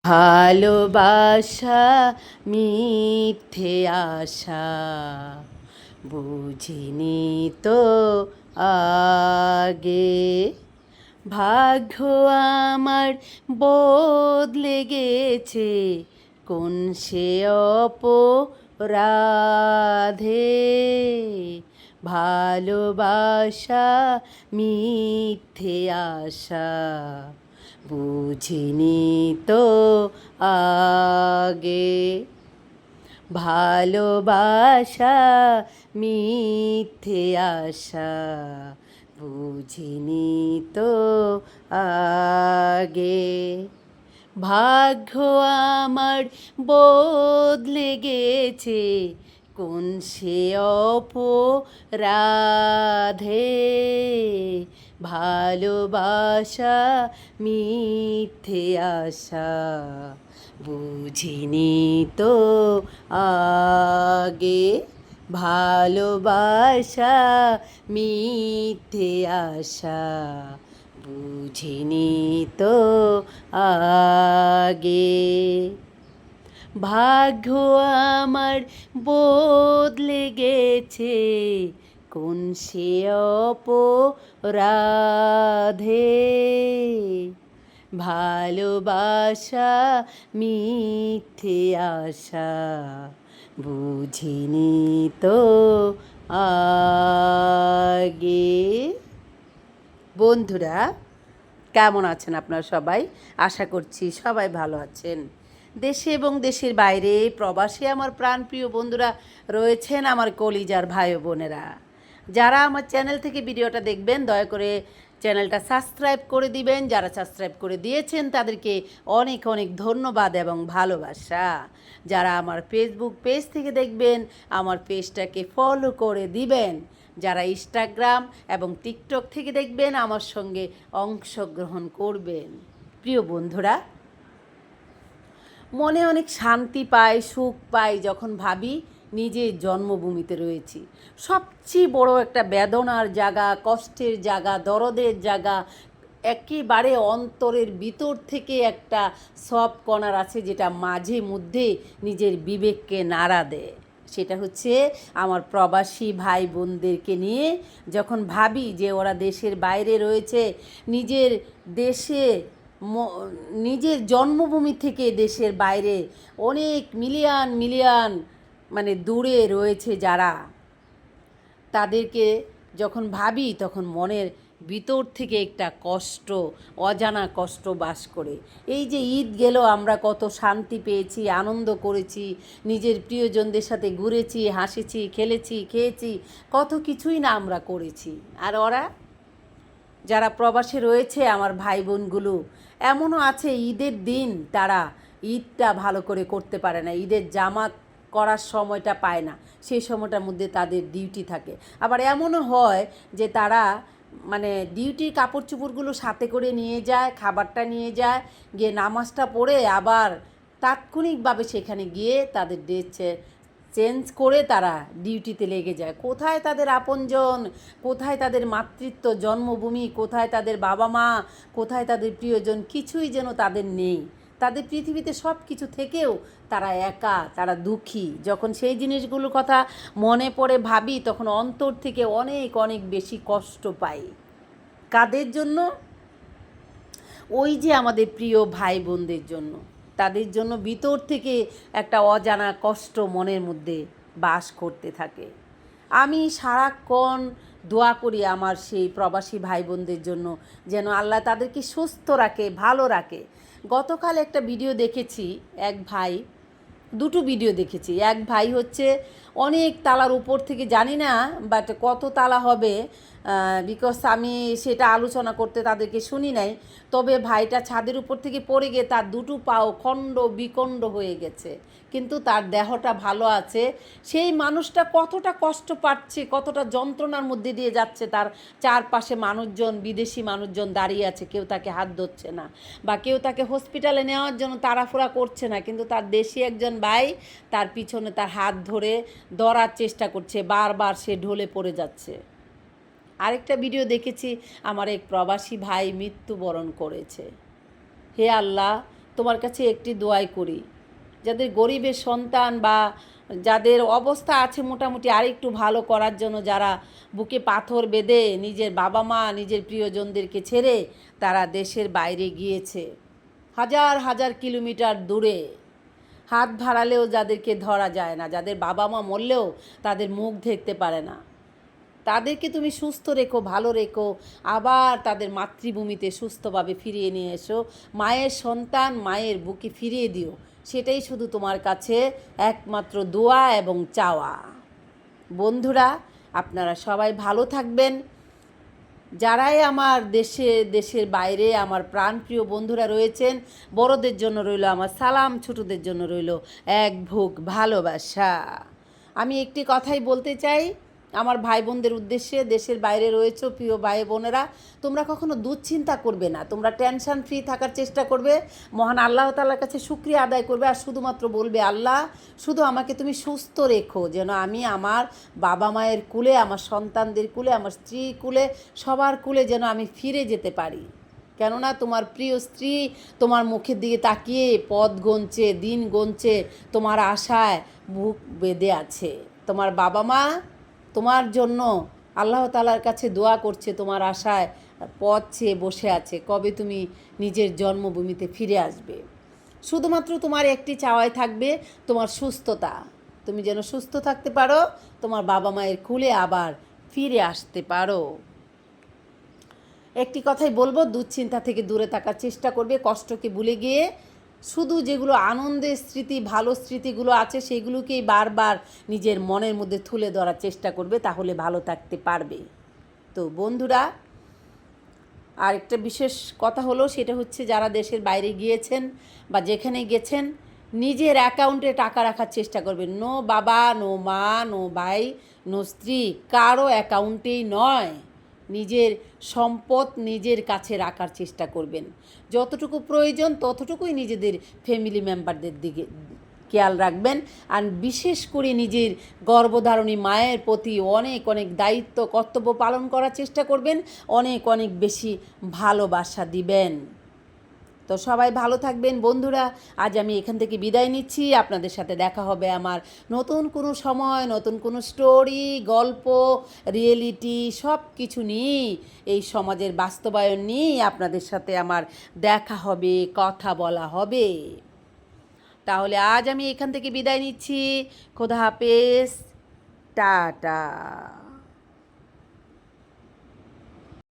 ভালোবাসা মিথ্যে আশা বুঝিনি তো আগে। ভাগ্য আমার বদলে গেছে কোন সে অপরাধে। ভালোবাসা মিথ্যে আশা বুঝিনি তো আগে। ভালোবাসা মিথ্যে আশা বুঝিনি তো আগে। ভাগ্য আমার বদলে গেছে কোন সে অপরাধে। ভালোবাসা মিথ্যে আশা বুঝিনি তো আগে। ভালোবাসা মিথ্যে আশা বুঝিনি তো আগে। ভাগ্য আমার বদলে গেছে কোন সে অপরাধে। ভালোবাসা মিথ্যে আশা বুঝিনি তো আগে। বন্ধুরা, কেমন আছেন আপনারা সবাই? আশা করছি সবাই ভালো আছেন। দেশে এবং দেশের বাইরে প্রবাসী আমার প্রাণপ্রিয় বন্ধুরা রয়েছেন, আমার কলিজার ভাই বোনেরা। যারা আমার চ্যানেল থেকে ভিডিওটা দেখবেন দয়া করে চ্যানেলটা সাবস্ক্রাইব করে দিবেন। যারা সাবস্ক্রাইব করে দিয়েছেন তাদেরকে অনেক অনেক ধন্যবাদ এবং ভালোবাসা। যারা আমার ফেসবুক পেজ থেকে দেখবেন আমার পেজটাকে ফলো করে দিবেন। যারা ইনস্টাগ্রাম এবং টিকটক থেকে দেখবেন আমার সঙ্গে অংশগ্রহণ করবেন। প্রিয় বন্ধুরা, মনে অনেক শান্তি পাই, সুখ পাই যখন ভাবি নিজের জন্মভূমিতে রয়েছি। সবচেয়ে বড় একটা বেদনার জায়গা, কষ্টের জায়গা, দরদের জায়গা, একেবারে অন্তরের ভিতর থেকে একটা সব কণার আছে যেটা মাঝে মধ্যে নিজের বিবেককে নাড়া দেয়। সেটা হচ্ছে আমার প্রবাসী ভাই বোনদেরকে নিয়ে যখন ভাবি যে ওরা দেশের বাইরে রয়েছে, নিজের দেশে নিজের জন্মভূমি থেকে দেশের বাইরে অনেক মিলিয়ন মিলিয়ন দূরে রয়েছে যারা, তাদেরকে যখন ভাবি তখন মনের ভিতর থেকে একটা কষ্ট, অজানা কষ্ট বাস করে। এই যে ঈদ গেল, আমরা কত শান্তি পেয়েছি, আনন্দ করেছি, নিজের প্রিয়জনদের সাথে ঘুরেছি, হাসেছি, খেলেছি, খেয়েছি, কত কিছুই না আমরা করেছি। আর ওরা যারা প্রবাসে রয়েছে আমার ভাই বোনগুলো, এমনও আছে ঈদের দিন তারা ঈদটা ভালো করে করতে পারে না, ঈদের জামাত করার সময়টা পায় না, সেই সময়টার মধ্যে তাদের ডিউটি থাকে। আবার এমনও হয় যে তারা ডিউটির কাপড় চোপড়গুলো সাথে করে নিয়ে যায়, খাবারটা নিয়ে যায়, গিয়ে নামাজটা পড়ে আবার তাৎক্ষণিকভাবে সেখানে গিয়ে তাদের ড্রেস চেঞ্জ করে তারা ডিউটিতে লেগে যায়। কোথায় তাদের আপনজন, কোথায় তাদের মাতৃত্ব, জন্মভূমি, কোথায় তাদের বাবা মা, কোথায় তাদের প্রিয়জন, কিছুই যেন তাদের নেই। তাদের পৃথিবীতে সব কিছু থেকেও তারা একা, তারা দুঃখী। যখন সেই জিনিসগুলোর কথা মনে পড়ে ভাবি তখন অন্তর থেকে অনেক অনেক বেশি কষ্ট পাই। কাদের জন্য? ওই যে আমাদের প্রিয় ভাই বোনদের জন্য। তাদের জন্য ভিতর থেকে একটা অজানা কষ্ট মনের মধ্যে বাস করতে থাকে। আমি সারাক্ষণ দোয়া করি আমার সেই প্রবাসী ভাই বোনদের জন্য, যেন আল্লাহ তাদেরকে সুস্থ রাখে, ভালো রাখে। গতকাল একটা ভিডিও দেখেছি, এক ভাই, দুটো ভিডিও দেখেছি। এক ভাই হচ্ছে অনেক তালার উপর থেকে, জানি না বাট কত তালা হবে, বিকজ আমি সেটা আলোচনা করতে তাদেরকে শুনি নাই। তবে ভাইটা ছাদের উপর থেকে পড়ে গিয়ে তার দুটো পাও খণ্ড বিখণ্ড হয়ে গেছে, কিন্তু তার দেহটা ভালো আছে। সেই মানুষটা কতটা কষ্ট পাচ্ছে, কতটা যন্ত্রণার মধ্যে দিয়ে যাচ্ছে, তার চারপাশে মানুষজন, বিদেশি মানুষজন দাঁড়িয়ে আছে, কেউ তাকে হাত ধরছে না বা কেউ তাকে হসপিটালে নেওয়ার জন্য তাড়াহুড়া করছে না, কিন্তু তার দেশি একজন ভাই তার পিছনে তার হাত ধরে ধরার চেষ্টা করছে, বারবার সে ঢলে পড়ে যাচ্ছে। আরেকটা ভিডিও দেখেছি, আমার এক প্রবাসী ভাই মৃত্যুবরণ করেছে। হে আল্লাহ, তোমার কাছে একটি দোয়াই করি, যাদের গরিবের সন্তান বা যাদের অবস্থা আছে মোটামুটি আরেকটু ভালো করার জন্য, যারা বুকে পাথর বেঁধে নিজের বাবা মা নিজের প্রিয়জনদেরকে ছেড়ে তারা দেশের বাইরে গিয়েছে, হাজার হাজার কিলোমিটার দূরে, হাত ভাড়ালেও যাদেরকে ধরা যায় না, যাদের বাবা মা মরলেও তাদের মুখ দেখতে পারে না, তাদেরকে তুমি সুস্থ রেখো, ভালো রেখো, আবার তাদের মাতৃভূমিতে সুস্থভাবে ফিরিয়ে নিয়ে এসো, মায়ের সন্তান মায়ের বুকে ফিরিয়ে দিও, সেটাই শুধু তোমার কাছে একমাত্র দোয়া এবং চাওয়া। বন্ধুরা, আপনারা সবাই ভালো থাকবেন। যারাই আমার দেশের বাইরে আমার প্রাণপ্রিয় বন্ধুরা রয়েছেন, বড়দের জন্য রইল আমার সালাম, ছোটদের জন্য রইল এক ভোগ ভালোবাসা। আমি একটি কথাই বলতে চাই আমার ভাই বোনদের উদ্দেশ্যে, দেশের বাইরে রয়েছে প্রিয় ভাই বোনেরা, তোমরা কখনো দুশ্চিন্তা করবে না, তোমরা টেনশন ফ্রি থাকার চেষ্টা করবে, মহান আল্লাহ তাআলার কাছে শুকরিয়া আদায় করবে, আর শুধুমাত্র বলবে, আল্লাহ শুধু আমাকে তুমি সুস্থ রেখো, যেন আমি আমার বাবা মায়ের কুলে, আমার সন্তানদের কুলে, আমার স্ত্রীর কুলে, সবার কুলে যেন আমি ফিরে যেতে পারি। কেননা তোমার প্রিয় স্ত্রী তোমার মুখের দিকে তাকিয়ে পথ গুনছে, দিন গুনছে, তোমার আশায় বুক বেঁধে আছে। তোমার বাবা মা তোমার জন্য আল্লাহ তাআলার কাছে দোয়া করছে, তোমার আশায় পথ চেয়ে বসে আছে, কবে তুমি নিজের জন্মভূমিতে ফিরে আসবে। শুধুমাত্র তোমার একটি চাওয়াই থাকবে, তোমার সুস্থতা, তুমি যেন সুস্থ থাকতে পারো, তোমার বাবা মায়ের কুলে আবার ফিরে আসতে পারো। একটি কথাই বলবো, দুশ্চিন্তা থেকে দূরে থাকার চেষ্টা করবে, কষ্টকে ভুলে গিয়ে শুধু যেগুলো আনন্দের স্মৃতি, ভালো স্মৃতিগুলো আছে সেগুলোকেই বারবার নিজের মনের মধ্যে তুলে ধরার চেষ্টা করবে, তাহলে ভালো থাকতে পারবে। তো বন্ধুরা, আর একটা বিশেষ কথা হলো, সেটা হচ্ছে যারা দেশের বাইরে গিয়েছেন বা যেখানে গেছেন, নিজের অ্যাকাউন্টে টাকা রাখার চেষ্টা করবেন। নো বাবা, নো মা, নো ভাই, নো স্ত্রী, কারো অ্যাকাউন্টেই নয়, নিজের সম্পদ নিজের কাছে রাখার চেষ্টা করবেন। যতটুকু প্রয়োজন ততটুকুই নিজেদের ফ্যামিলি মেম্বারদের দিকে খেয়াল রাখবেন, আর বিশেষ করে নিজের গর্ভধারণী মায়ের প্রতি অনেক অনেক দায়িত্ব কর্তব্য পালন করার চেষ্টা করবেন, অনেক অনেক বেশি ভালোবাসা দিবেন। তো সবাই ভালো থাকবেন বন্ধুরা, আজ আমি এখান থেকে বিদায় নিচ্ছি। আপনাদের সাথে দেখা হবে আমার নতুন কোনো সময়, নতুন কোনো স্টোরি, গল্প, রিয়েলিটি সব কিছু নিয়ে, এই সমাজের বাস্তবায়ন নিয়ে আপনাদের সাথে আমার দেখা হবে, কথা বলা হবে। তাহলে আজ আমি এখান থেকে বিদায় নিচ্ছি। খোদা হাফেজ, টাটা।